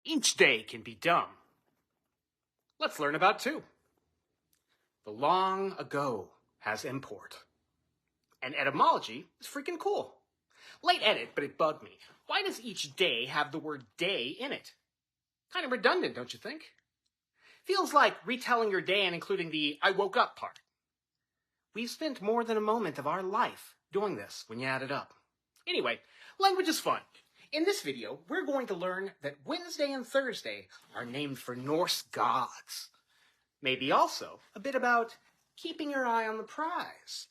Each day can be dumb. Let's learn about two. The long ago has import. And etymology is freaking cool. Late edit, but it bugged me. Why does each day have the word day in it? Kind of redundant, don't you think? Feels like retelling your day and including the I woke up part. We've spent more than a moment of our life doing this when you add it up. Anyway, language is fun. In this video, we're going to learn that Wednesday and Thursday are named for Norse gods. Maybe also a bit about keeping your eye on the prize,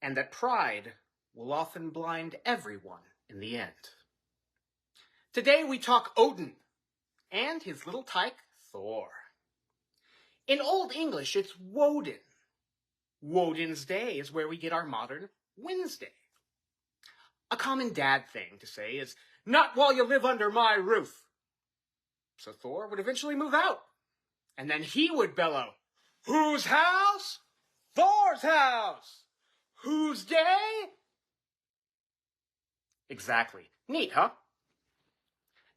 and that pride will often blind everyone in the end. Today we talk Odin and his little tyke Thor. In Old English, it's Woden. Woden's Day is where we get our modern Wednesday. A common dad thing to say is, "Not while you live under my roof." So Thor would eventually move out, and then he would bellow, "Whose house? Thor's house! Whose day?" Exactly. Neat, huh?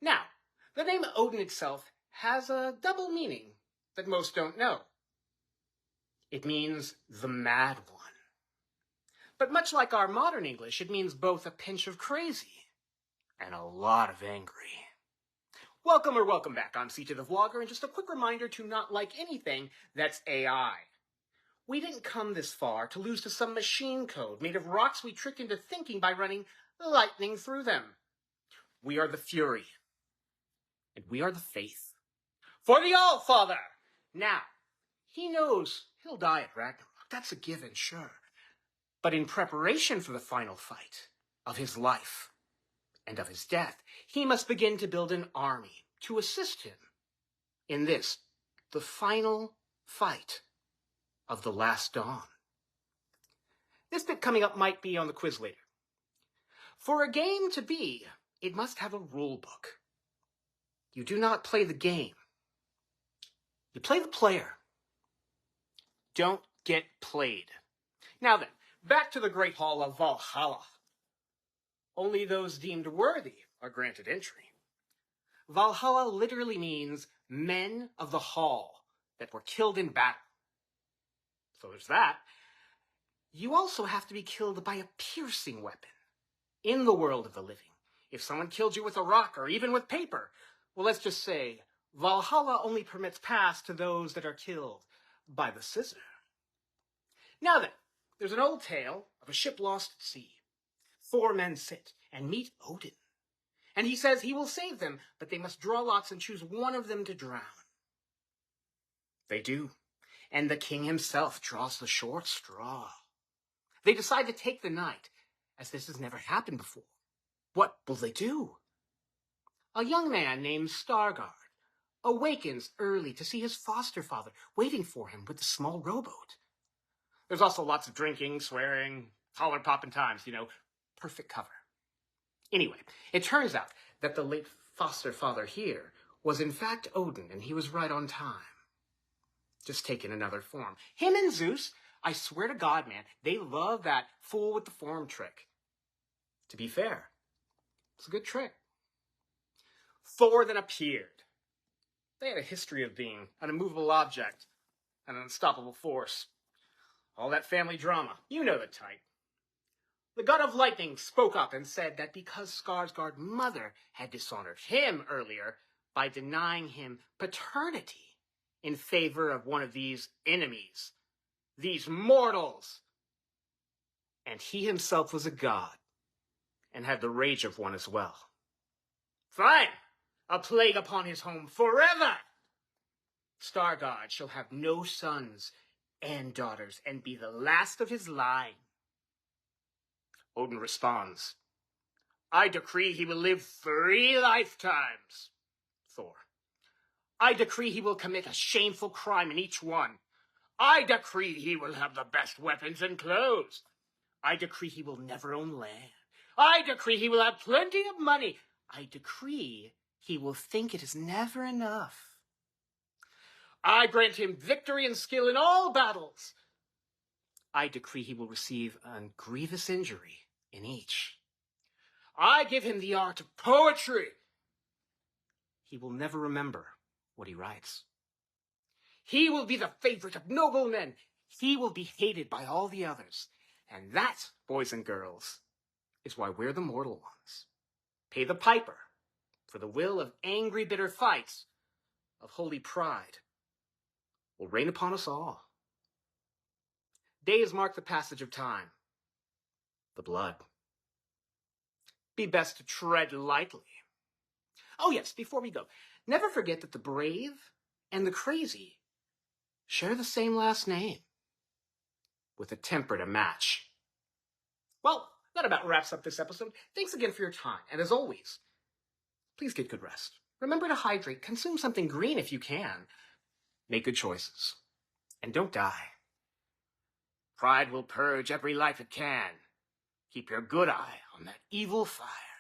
Now, the name Odin itself has a double meaning that most don't know. It means the mad one. But much like our modern English, it means both a pinch of crazy and a lot of angry. Welcome or welcome back. I'm CJ the Vlogger, and just a quick reminder to not like anything that's AI. We didn't come this far to lose to some machine code made of rocks we tricked into thinking by running lightning through them. We are the Fury, and we are the Faith. For the All-Father! Now, he knows he'll die at Ragnarok. That's a given, sure. But in preparation for the final fight of his life and of his death, he must begin to build an army to assist him in this, the final fight of the last dawn. This bit coming up might be on the quiz later. For a game to be, it must have a rule book. You do not play the game. You play the player. Don't get played. Now then, back to the Great Hall of Valhalla. Only those deemed worthy are granted entry. Valhalla literally means men of the hall that were killed in battle. So there's that. You also have to be killed by a piercing weapon in the world of the living. If someone killed you with a rock or even with paper, well, let's just say Valhalla only permits pass to those that are killed by the scissor. Now then, there's an old tale of a ship lost at sea. 4 men sit and meet Odin. And he says he will save them, but they must draw lots and choose one of them to drown. They do. And the king himself draws the short straw. They decide to take the night, as this has never happened before. What will they do? A young man named Stargard awakens early to see his foster father waiting for him with a small rowboat. There's also lots of drinking, swearing, collar popping times, perfect cover. Anyway, it turns out that the late foster father here was in fact Odin, and he was right on time. Just taking another form. Him and Zeus, I swear to God, man, they love that fool with the form trick. To be fair, it's a good trick. Thor then appeared. They had a history of being an immovable object, an unstoppable force. All that family drama, you know the type. The god of lightning spoke up and said that because Skarsgård's mother had dishonored him earlier by denying him paternity in favor of one of these enemies, these mortals, and he himself was a god and had the rage of one as well. Fine, a plague upon his home forever. Stargard shall have no sons and daughters and be the last of his line. Odin responds, I decree he will live 3 lifetimes. Thor, I decree he will commit a shameful crime in each one. I decree he will have the best weapons and clothes. I decree he will never own land. I decree he will have plenty of money. I decree he will think it is never enough. I grant him victory and skill in all battles. I decree he will receive a grievous injury in each. I give him the art of poetry. he will never remember what he writes. He will be the favorite of noblemen. He will be hated by all the others. And that, boys and girls, is why we're the mortal ones. Pay the piper for the will of angry, bitter fights, of holy pride, will reign upon us all. Days mark the passage of time, the blood. Be best to tread lightly. Oh yes, before we go, never forget that the brave and the crazy share the same last name, with a temper to match. Well, that about wraps up this episode. Thanks again for your time, and as always, please get good rest. Remember to hydrate, consume something green if you can. Make good choices, and don't die. Pride will purge every life it can. Keep your good eye on that evil fire.